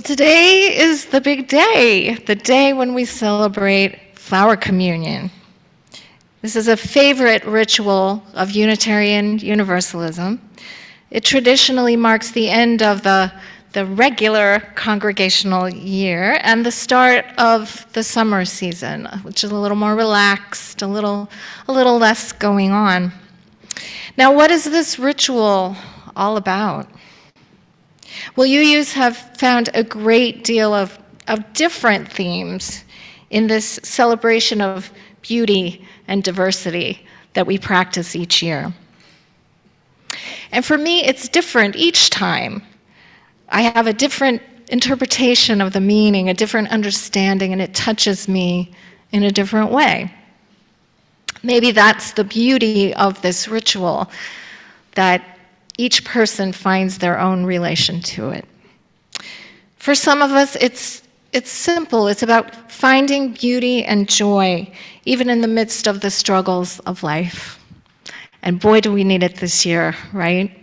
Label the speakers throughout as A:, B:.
A: Well, today is the big day, the day when we celebrate flower communion. This is a favorite ritual of Unitarian Universalism. It traditionally marks the end of the regular congregational year and the start of the summer season, which is a little more relaxed, a little less going on. Now, what is this ritual all about? Well, UUs have found a great deal of different themes in this celebration of beauty and diversity that we practice each year. And for me, it's different each time. I have a different interpretation of the meaning, a different understanding, and it touches me in a different way. Maybe that's the beauty of this ritual, that each person finds their own relation to it. For some of us, it's simple. It's about finding beauty and joy, even in the midst of the struggles of life. And boy, do we need it this year, right?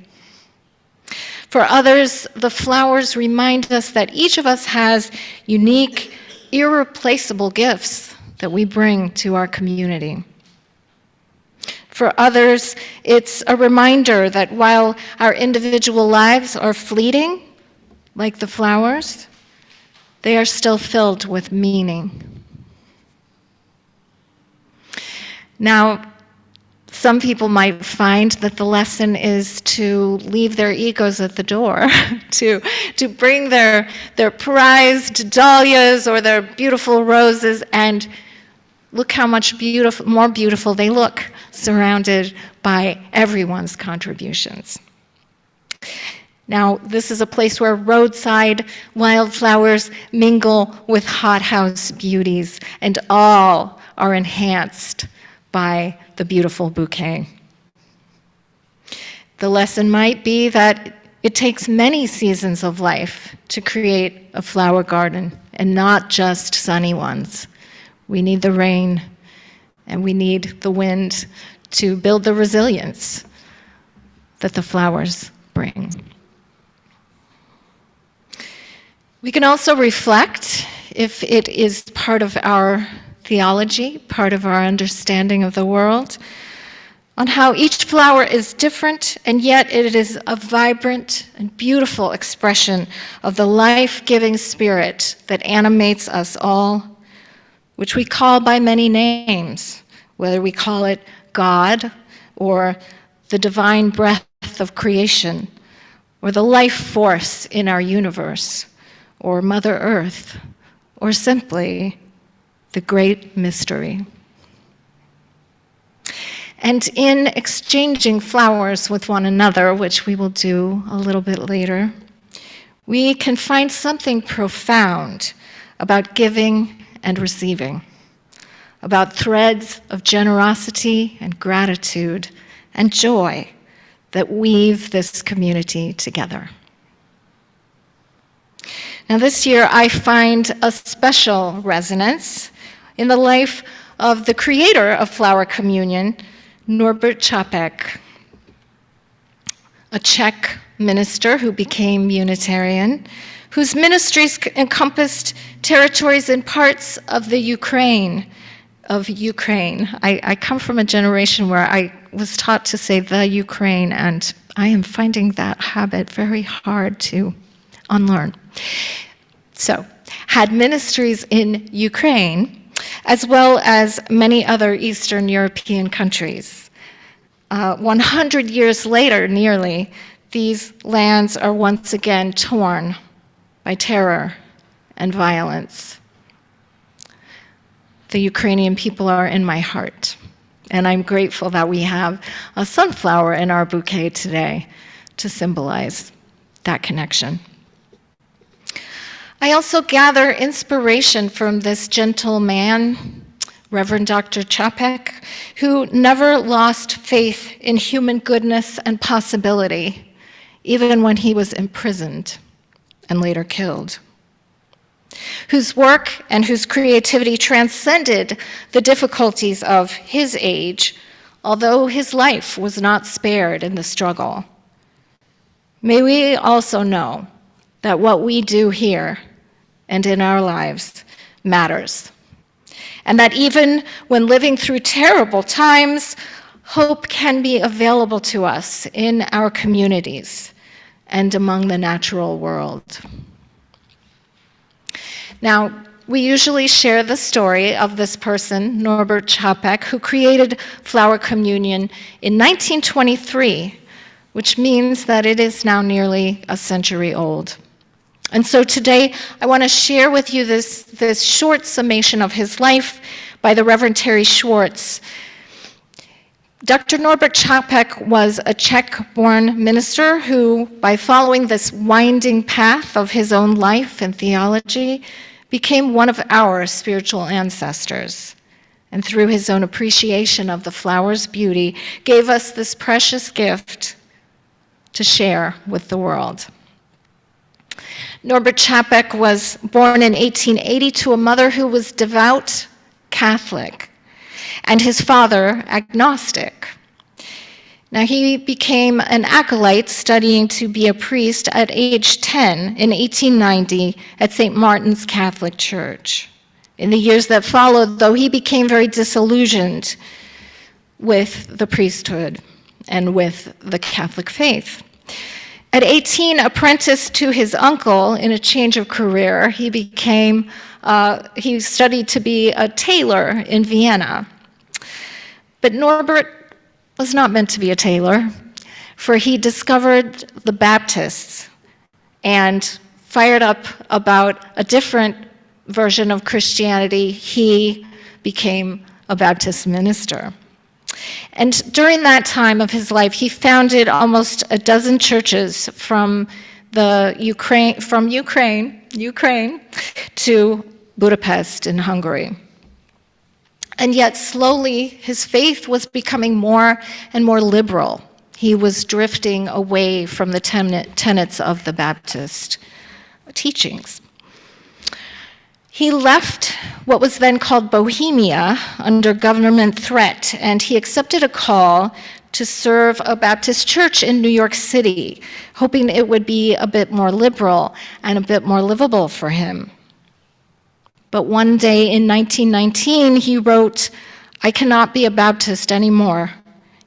A: For others, the flowers remind us that each of us has unique, irreplaceable gifts that we bring to our community. For others, it's a reminder that while our individual lives are fleeting, like the flowers, they are still filled with meaning. Now, some people might find that the lesson is to leave their egos at the door, to bring their prized dahlias or their beautiful roses, and look how much more beautiful they look, surrounded by everyone's contributions. Now, this is a place where roadside wildflowers mingle with hothouse beauties, and all are enhanced by the beautiful bouquet. The lesson might be that it takes many seasons of life to create a flower garden, and not just sunny ones. We need the rain, and we need the wind to build the resilience that the flowers bring. We can also reflect, if it is part of our theology, part of our understanding of the world, on how each flower is different, and yet it is a vibrant and beautiful expression of the life-giving spirit that animates us all, which we call by many names, whether we call it God, or the divine breath of creation, or the life force in our universe, or Mother Earth, or simply the great mystery. And in exchanging flowers with one another, which we will do a little bit later, we can find something profound about giving and receiving, about threads of generosity and gratitude and joy that weave this community together. Now, this year I find a special resonance in the life of the creator of Flower Communion, Norbert Čapek, a Czech minister who became Unitarian, whose ministries encompassed territories in parts of the Ukraine. I come from a generation where I was taught to say the Ukraine, and I am finding that habit very hard to unlearn. So, had ministries in Ukraine, as well as many other Eastern European countries. 100 years later, nearly, these lands are once again torn by terror and violence. The Ukrainian people are in my heart, and I'm grateful that we have a sunflower in our bouquet today to symbolize that connection. I also gather inspiration from this gentle man, Reverend Dr. Čapek, who never lost faith in human goodness and possibility, even when he was imprisoned and later killed, whose work and whose creativity transcended the difficulties of his age, although his life was not spared in the struggle. May we also know that what we do here and in our lives matters. And that even when living through terrible times, hope can be available to us in our communities and among the natural world. Now, we usually share the story of this person, Norbert Čapek, who created Flower Communion in 1923, which means that it is now nearly a century old. And so today, I want to share with you this short summation of his life by the Reverend Terry Schwartz. Dr. Norbert Čapek was a Czech-born minister who, by following this winding path of his own life and theology, became one of our spiritual ancestors. And through his own appreciation of the flower's beauty, gave us this precious gift to share with the world. Norbert Čapek was born in 1880 to a mother who was devout Catholic, and his father agnostic. Now, he became an acolyte studying to be a priest at age 10 in 1890 at St. Martin's Catholic Church. In the years that followed, though, he became very disillusioned with the priesthood and with the Catholic faith. At 18, apprenticed to his uncle in a change of career, he studied to be a tailor in Vienna. But Norbert was not meant to be a tailor, for he discovered the Baptists and fired up about a different version of Christianity. He became a Baptist minister. And during that time of his life, he founded almost a dozen churches from Ukraine to Budapest in Hungary. And yet slowly his faith was becoming more and more liberal. He was drifting away from the tenets of the Baptist teachings. He left what was then called Bohemia under government threat, and he accepted a call to serve a Baptist church in New York City, hoping it would be a bit more liberal and a bit more livable for him. But one day in 1919, he wrote, "I cannot be a Baptist anymore.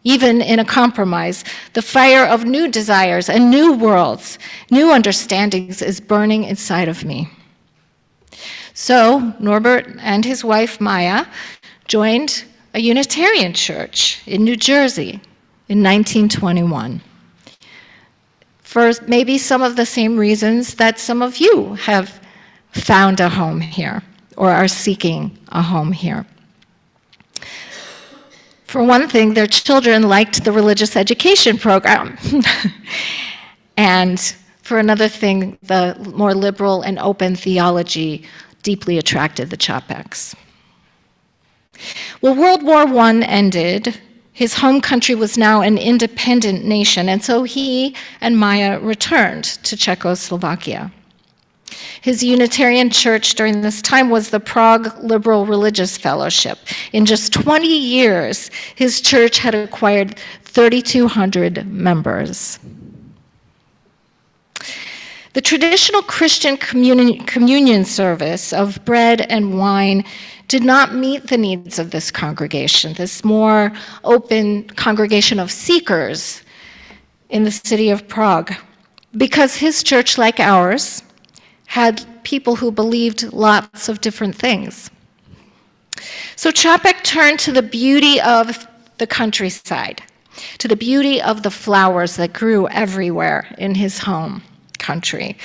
A: Even in a compromise, the fire of new desires and new worlds, new understandings is burning inside of me." So Norbert and his wife Maya joined a Unitarian church in New Jersey in 1921. For maybe some of the same reasons that some of you have found a home here or are seeking a home here. For one thing, their children liked the religious education program. And for another thing, the more liberal and open theology deeply attracted the Čapeks. Well, World War I ended. His home country was now an independent nation, and so he and Maya returned to Czechoslovakia. His Unitarian church during this time was the Prague Liberal Religious Fellowship. In just 20 years, his church had acquired 3,200 members. The traditional Christian communion service of bread and wine did not meet the needs of this congregation, this more open congregation of seekers in the city of Prague, because his church, like ours, had people who believed lots of different things. So Čapek turned to the beauty of the countryside, to the beauty of the flowers that grew everywhere in his home country.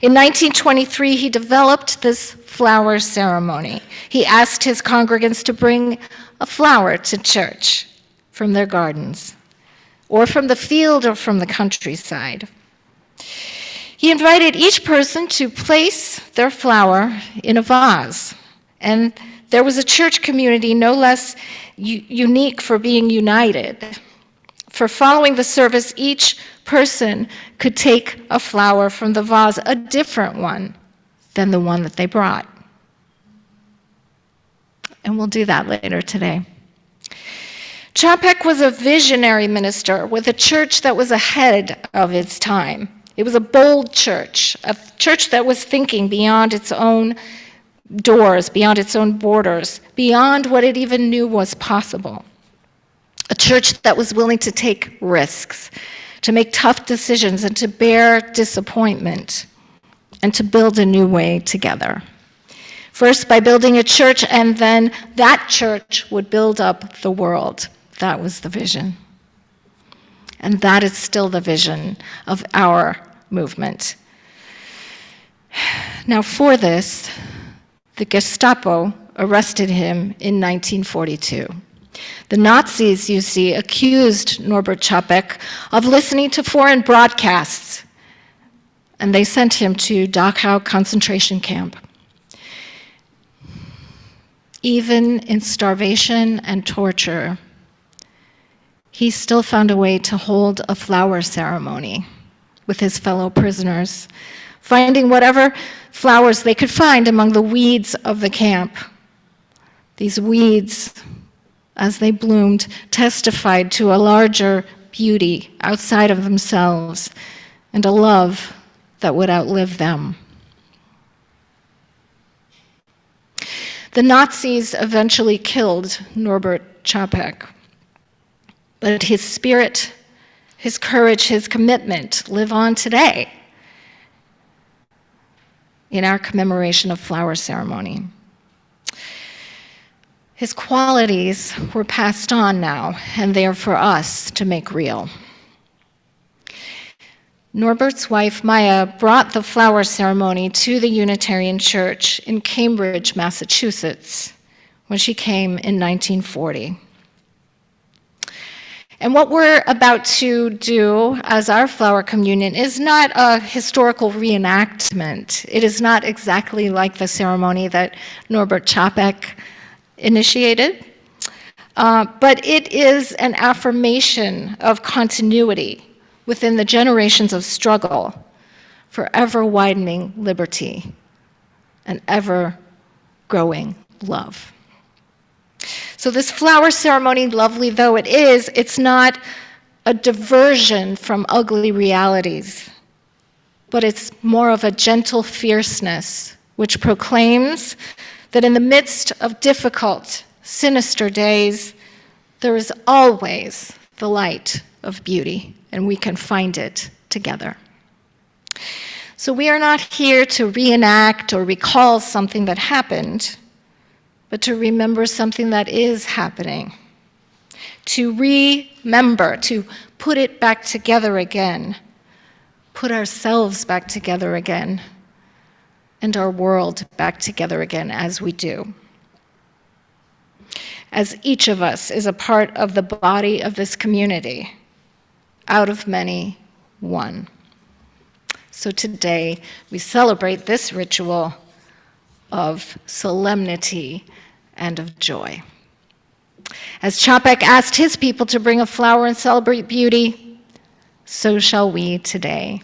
A: In 1923, he developed this flower ceremony. He asked his congregants to bring a flower to church from their gardens, or from the field, or from the countryside. He invited each person to place their flower in a vase, and there was a church community no less unique for being united. For following the service, each person could take a flower from the vase, a different one than the one that they brought. And we'll do that later today. Čapek was a visionary minister with a church that was ahead of its time. It was a bold church, a church that was thinking beyond its own doors, beyond its own borders, beyond what it even knew was possible. A church that was willing to take risks, to make tough decisions, and to bear disappointment, and to build a new way together. First by building a church, and then that church would build up the world. That was the vision. And that is still the vision of our movement. Now for this, the Gestapo arrested him in 1942. The Nazis, you see, accused Norbert Čapek of listening to foreign broadcasts, and they sent him to Dachau concentration camp. Even in starvation and torture, he still found a way to hold a flower ceremony with his fellow prisoners, finding whatever flowers they could find among the weeds of the camp. These weeds, as they bloomed, testified to a larger beauty outside of themselves and a love that would outlive them. The Nazis eventually killed Norbert Čapek, but his spirit, his courage, his commitment live on today in our commemoration of flower ceremony. His qualities were passed on now, and they are for us to make real. Norbert's wife, Maya, brought the flower ceremony to the Unitarian Church in Cambridge, Massachusetts, when she came in 1940. And what we're about to do as our flower communion is not a historical reenactment. It is not exactly like the ceremony that Norbert Čapek initiated, but it is an affirmation of continuity within the generations of struggle for ever-widening liberty and ever-growing love. So this flower ceremony, lovely though it is, it's not a diversion from ugly realities, but it's more of a gentle fierceness which proclaims that in the midst of difficult, sinister days, there is always the light of beauty, and we can find it together. So we are not here to reenact or recall something that happened, but to remember something that is happening. To remember, to put it back together again, put ourselves back together again, and our world back together again as we do. As each of us is a part of the body of this community, out of many, one. So today, we celebrate this ritual of solemnity and of joy. As Čapek asked his people to bring a flower and celebrate beauty, so shall we today.